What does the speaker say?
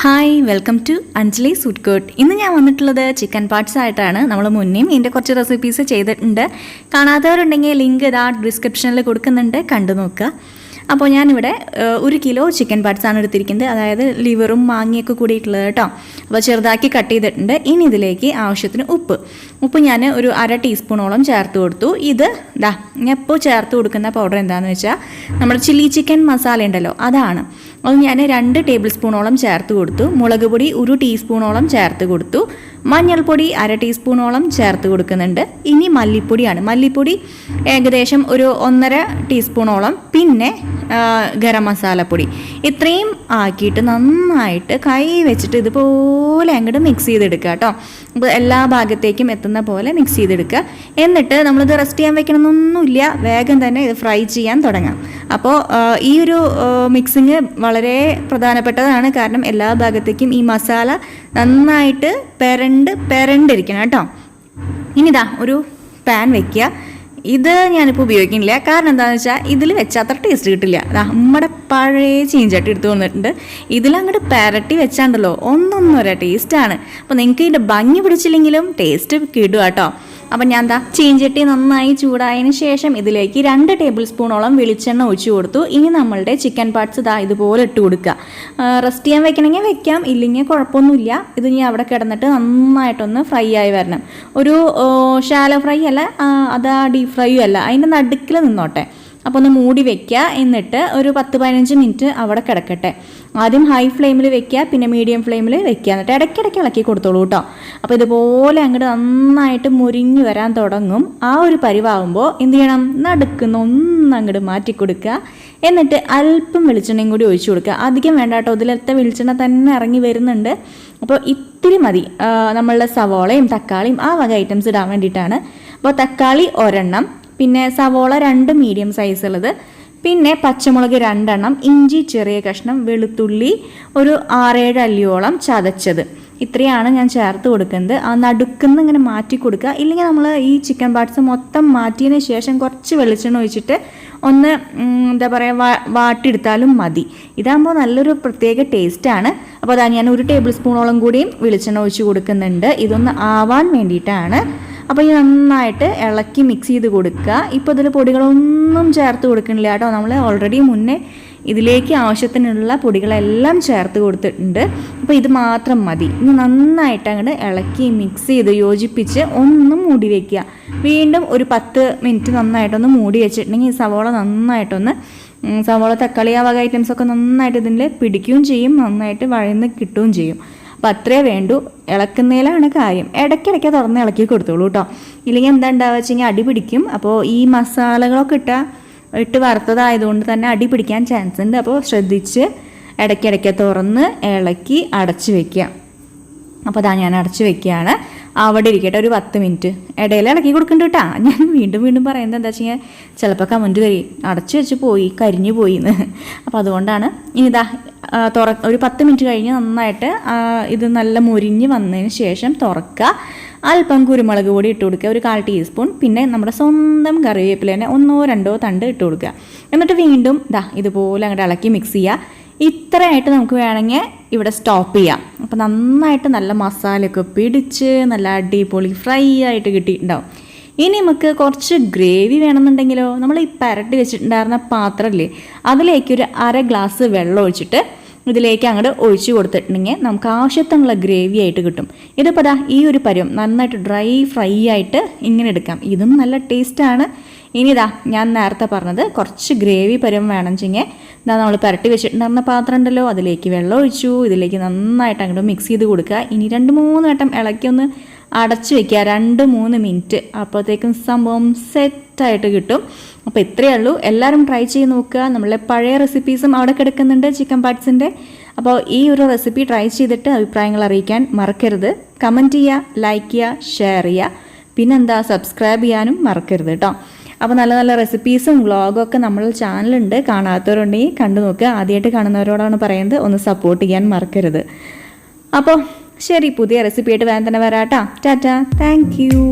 Hi, welcome to Anjali food court. ഇന്ന് ഞാൻ വന്നിട്ടുള്ളത് ചിക്കൻ പാർട്സ് ആയിട്ടാണ്. നമ്മൾ മുന്നേയും ഇതിൻ്റെ കുറച്ച് റെസിപ്പീസ് ചെയ്തിട്ടുണ്ട്. കാണാത്തവരുണ്ടെങ്കിൽ ലിങ്ക് ഇതാ ഡിസ്ക്രിപ്ഷനിൽ കൊടുക്കുന്നുണ്ട്, കണ്ടു നോക്കുക. അപ്പോൾ ഞാനിവിടെ 1 കിലോ ചിക്കൻ പാർട്സാണ് എടുത്തിരിക്കുന്നത്, അതായത് ലിവറും മാങ്ങയൊക്കെ കൂടിയിട്ടുള്ളത് കേട്ടോ. അപ്പോൾ ചെറുതാക്കി കട്ട് ചെയ്തിട്ടുണ്ട്. ഇനി ഇതിലേക്ക് ആവശ്യത്തിന് ഉപ്പ് ഞാൻ ഒരു 1/2 ടീസ്പൂണോളം ചേർത്ത് കൊടുത്തു. ഇത് ഞാൻ ഇപ്പോൾ ചേർത്ത് കൊടുക്കുന്ന പൗഡർ എന്താണെന്ന് വെച്ചാൽ നമ്മുടെ ചില്ലി ചിക്കൻ മസാല ഉണ്ടല്ലോ, അതാണ്. അത് ഞാൻ 2 ടേബിൾ സ്പൂണോളം ചേർത്ത് കൊടുത്തു. മുളക് പൊടി 1 ടീസ്പൂണോളം ചേർത്ത് കൊടുത്തു. മഞ്ഞൾപ്പൊടി 1/2 ടീസ്പൂണോളം ചേർത്ത് കൊടുക്കുന്നുണ്ട്. ഇനി മല്ലിപ്പൊടി ഏകദേശം ഒരു 1.5 ടീസ്പൂണോളം. പിന്നെ ഗരം മസാലപ്പൊടി ഇത്രയും ആക്കിയിട്ട് നന്നായിട്ട് കൈ വെച്ചിട്ട് ഇതുപോലെ അങ്ങോട്ട് മിക്സ് ചെയ്തെടുക്കുക കേട്ടോ. അപ്പോൾ എല്ലാ ഭാഗത്തേക്കും എത്തുന്ന പോലെ മിക്സ് ചെയ്തെടുക്കുക. എന്നിട്ട് നമ്മളിത് റെസ്റ്റ് ചെയ്യാൻ വെക്കണമെന്നൊന്നുമില്ല, വേഗം തന്നെ ഇത് ഫ്രൈ ചെയ്യാൻ തുടങ്ങാം. അപ്പോൾ ഈ ഒരു മിക്സിങ് വളരെ പ്രധാനപ്പെട്ടതാണ്, കാരണം എല്ലാ ഭാഗത്തേക്കും ഈ മസാല നന്നായിട്ട് പെരണ്ടിരിക്കണം കേട്ടോ. ഇനിതാ ഒരു പാൻ വെക്കുക. ഇത് ഞാനിപ്പോൾ ഉപയോഗിക്കുന്നില്ല, കാരണം എന്താണെന്ന് വെച്ചാൽ ഇതിൽ വെച്ചാൽ അത്ര ടേസ്റ്റ് കിട്ടില്ല. നമ്മുടെ പഴയ ചീഞ്ചട്ടി എടുത്ത് വന്നിട്ടുണ്ട്. ഇതിലങ്ങോട്ട് പെരട്ടി വെച്ചാണ്ടല്ലോ ഒന്നൊന്നര ടേസ്റ്റാണ്. അപ്പോൾ നിങ്ങൾക്ക് ഇതിൻ്റെ ഭംഗി പിടിച്ചില്ലെങ്കിലും ടേസ്റ്റ് കിട്ടുക കേട്ടോ. അപ്പം ഞാൻ ചീഞ്ചട്ടി നന്നായി ചൂടായതിന് ശേഷം ഇതിലേക്ക് 2 ടേബിൾ സ്പൂണോളം വെളിച്ചെണ്ണ ഒഴിച്ചു കൊടുത്തു. ഇനി നമ്മളുടെ ചിക്കൻ പാർട്സ് ഇതുപോലെ ഇട്ട് കൊടുക്കുക. റെസ്റ്റ് ചെയ്യാൻ വെക്കണമെങ്കിൽ വെക്കാം, ഇല്ലെങ്കിൽ കുഴപ്പമൊന്നുമില്ല. ഇത് ഇനി അവിടെ കിടന്നിട്ട് നന്നായിട്ടൊന്ന് ഫ്രൈ ആയി വരണം. ഒരു ഷാലോ ഫ്രൈ അല്ല, അത് ഡീപ് ഫ്രൈയും അല്ല, അതിൻ്റെ നടുക്കിൽ നിന്നോട്ടെ. അപ്പോൾ ഒന്ന് മൂടി വെക്കുക. എന്നിട്ട് ഒരു 10-15 മിനിറ്റ് അവിടെ കിടക്കട്ടെ. ആദ്യം ഹൈ ഫ്ലെയിമിൽ വെക്കുക, പിന്നെ മീഡിയം ഫ്ലെയിമിൽ വെക്കുക. എന്നിട്ട് ഇടയ്ക്കിടയ്ക്ക് ഇളക്കി കൊടുത്തോളൂ കേട്ടോ. അപ്പോൾ ഇതുപോലെ അങ്ങോട്ട് നന്നായിട്ട് മുരിഞ്ഞു വരാൻ തുടങ്ങും. ആ ഒരു പരിവാകുമ്പോൾ എന്ത് ചെയ്യണം, നടുക്കുന്ന അങ്ങോട്ട് മാറ്റി കൊടുക്കുക. എന്നിട്ട് അല്പം വെളിച്ചെണ്ണയും കൂടി ഒഴിച്ചു കൊടുക്കുക. അധികം വേണ്ട കേട്ടോ, ഇതിലത്തെ വെളിച്ചെണ്ണ തന്നെ ഇറങ്ങി വരുന്നുണ്ട്. അപ്പോൾ ഇത്തിരി മതി. നമ്മളുടെ സവോളയും തക്കാളിയും ആ വക ഐറ്റംസ് ഇടാൻ വേണ്ടിയിട്ടാണ്. അപ്പോൾ തക്കാളി 1 പിന്നെ സവോള 2 മീഡിയം സൈസുള്ളത്, പിന്നെ പച്ചമുളക് 2, ഇഞ്ചി ചെറിയ കഷ്ണം, വെളുത്തുള്ളി ഒരു 6-7 അല്ലിയോളം ചതച്ചത്. ഇത്രയാണ് ഞാൻ ചേർത്ത് കൊടുക്കുന്നത്. ആ നടുക്കുന്ന് ഇങ്ങനെ മാറ്റി കൊടുക്കുക. ഇല്ലെങ്കിൽ നമ്മൾ ഈ ചിക്കൻ പാർട്സ് മൊത്തം മാറ്റിയതിന് ശേഷം കുറച്ച് വെളിച്ചെണ്ണ ഒഴിച്ചിട്ട് ഒന്ന് എന്താ പറയുക വാട്ടിയെടുത്താലും മതി. ഇതാകുമ്പോൾ നല്ലൊരു പ്രത്യേക ടേസ്റ്റാണ്. അപ്പോൾ അതാ ഞാൻ 1 ടേബിൾ സ്പൂണോളം കൂടിയും വെളിച്ചെണ്ണ ഒഴിച്ച് കൊടുക്കുന്നുണ്ട്. ഇതൊന്ന് ആവാൻ വേണ്ടിയിട്ടാണ്. അപ്പോൾ ഈ നന്നായിട്ട് ഇളക്കി മിക്സ് ചെയ്ത് കൊടുക്കുക. ഇപ്പോൾ ഇതിൽ പൊടികളൊന്നും ചേർത്ത് കൊടുക്കണില്ല കേട്ടോ. നമ്മൾ ഓൾറെഡി മുന്നേ ഇതിലേക്ക് ആവശ്യത്തിനുള്ള പൊടികളെല്ലാം ചേർത്ത് കൊടുത്തിട്ടുണ്ട്. അപ്പോൾ ഇത് മാത്രം മതി. ഇനി നന്നായിട്ട് അങ്ങോട്ട് ഇളക്കി മിക്സ് ചെയ്ത് യോജിപ്പിച്ച് ഒന്ന് മൂടി വയ്ക്കുക. വീണ്ടും ഒരു 10 മിനിറ്റ് നന്നായിട്ടൊന്ന് മൂടി വെച്ചിട്ടുണ്ടെങ്കിൽ ഈ സവോള നന്നായിട്ടൊന്ന് സവോള തക്കാളി ആ വക ഐറ്റംസൊക്കെ നന്നായിട്ട് ഇതിൽ പിടിക്കുകയും ചെയ്യും, നന്നായിട്ട് വഴന്ന് കിട്ടുകയും ചെയ്യും. അപ്പം അത്രേ വേണ്ടൂ. ഇളക്കുന്നതിലാണ് കാര്യം. ഇടയ്ക്കിടയ്ക്ക് തുറന്ന് ഇളക്കി കൊടുത്തോളൂ കേട്ടോ. ഇല്ലെങ്കിൽ എന്താ ഉണ്ടാവുക വെച്ചെങ്കിൽ അടി പിടിക്കും. അപ്പോൾ ഈ മസാലകളൊക്കെ ഇട്ട് വറുത്തതായതുകൊണ്ട് തന്നെ അടി പിടിക്കാൻ ചാൻസ് ഉണ്ട്. അപ്പോൾ ശ്രദ്ധിച്ച് ഇടയ്ക്കിടയ്ക്ക് തുറന്ന് ഇളക്കി അടച്ച് വയ്ക്കുക. അപ്പോൾ അതാ ഞാൻ അടച്ച് വയ്ക്കുകയാണ്. അവിടെ ഇരിക്കട്ടെ ഒരു 10 മിനിറ്റ്. ഇടയിൽ ഇളക്കി കൊടുക്കണ്ട കേട്ടോ. ഞാൻ വീണ്ടും പറയുന്നത് എന്താ വെച്ചാൽ ചിലപ്പോൾ കമൻറ്റ് വരും അടച്ചു വെച്ച് പോയി കരിഞ്ഞു പോയി എന്ന്. അപ്പോൾ അതുകൊണ്ടാണ്. ഇനി ഒരു 10 മിനിറ്റ് കഴിഞ്ഞ് നന്നായിട്ട് ഇത് നല്ല മുരിഞ്ഞ് വന്നതിന് ശേഷം തുറക്കുക. അല്പം കുരുമുളക് പൊടി ഇട്ട് കൊടുക്കുക, ഒരു 1/4 ടീസ്പൂൺ. പിന്നെ നമ്മുടെ സ്വന്തം കറിവേപ്പില തന്നെ 1-2 തണ്ട് ഇട്ട് കൊടുക്കുക. എന്നിട്ട് വീണ്ടും ഇതുപോലെ അങ്ങോട്ട് ഇളക്കി മിക്സ് ചെയ്യുക. ഇത്രയായിട്ട് നമുക്ക് വേണമെങ്കിൽ ഇവിടെ സ്റ്റോപ്പ് ചെയ്യാം. അപ്പോൾ നന്നായിട്ട് നല്ല മസാലയൊക്കെ പിടിച്ച് നല്ല അടിപൊളി ഫ്രൈ ആയിട്ട് കിട്ടിയിട്ടുണ്ടാവും. ഇനി നമുക്ക് കുറച്ച് ഗ്രേവി വേണമെന്നുണ്ടെങ്കിലോ, നമ്മൾ ഈ പരട്ടി വെച്ചിട്ടുണ്ടായിരുന്ന പാത്രമില്ലേ, അതിലേക്ക് ഒരു 1/2 ഗ്ലാസ് വെള്ളം ഒഴിച്ചിട്ട് ഇതിലേക്ക് അങ്ങോട്ട് ഒഴിച്ച് കൊടുത്തിട്ടുണ്ടെങ്കിൽ നമുക്ക് ആവശ്യത്തിനുള്ള ഗ്രേവി ആയിട്ട് കിട്ടും. ഇതിപ്പോൾ ഈ ഒരു പരുവം നന്നായിട്ട് ഡ്രൈ ഫ്രൈ ആയിട്ട് ഇങ്ങനെ എടുക്കാം. ഇതും നല്ല ടേസ്റ്റാണ്. ഇനി ഞാൻ നേരത്തെ പറഞ്ഞത് കുറച്ച് ഗ്രേവി പരുവം വേണമെങ്കിൽ നമ്മൾ പുരട്ടി വെച്ചിട്ടുണ്ടായിരുന്ന പാത്രം ഉണ്ടല്ലോ, അതിലേക്ക് വെള്ളം ഒഴിച്ചു. ഇതിലേക്ക് നന്നായിട്ട് അങ്ങോട്ട് മിക്സ് ചെയ്ത് കൊടുക്കുക. ഇനി 2-3 വട്ടം ഇളക്കി ഒന്ന് അടച്ച് വയ്ക്കുക, 2-3 മിനിറ്റ്. അപ്പോഴത്തേക്കും സംഭവം സെറ്റായിട്ട് കിട്ടും. അപ്പോൾ ഇത്രയേ ഉള്ളൂ. എല്ലാവരും ട്രൈ ചെയ്ത് നോക്കുക. നമ്മളെ പഴയ റെസിപ്പീസും അവിടെ കിടക്കുന്നുണ്ട് ചിക്കൻ പാർട്സിൻ്റെ. അപ്പോൾ ഈ ഒരു റെസിപ്പി ട്രൈ ചെയ്തിട്ട് അഭിപ്രായങ്ങൾ അറിയിക്കാൻ മറക്കരുത്. കമൻറ്റ് ചെയ്യുക, ലൈക്ക് ചെയ്യുക, ഷെയർ ചെയ്യുക. പിന്നെന്താ സബ്സ്ക്രൈബ് ചെയ്യാനും മറക്കരുത് കേട്ടോ. അപ്പോൾ നല്ല നല്ല റെസിപ്പീസും വ്ളോഗും ഒക്കെ നമ്മളുടെ ചാനലുണ്ട്. കാണാത്തവരുണ്ടെങ്കിൽ കണ്ടു നോക്കുക. ആദ്യമായിട്ട് കാണുന്നവരോടാണ് പറയുന്നത്, ഒന്ന് സപ്പോർട്ട് ചെയ്യാൻ മറക്കരുത്. അപ്പോൾ ശരി, പുതിയ റെസിപ്പി ആയിട്ട് വേഗം തന്നെ വരാം കേട്ടോ. Tata, thank you.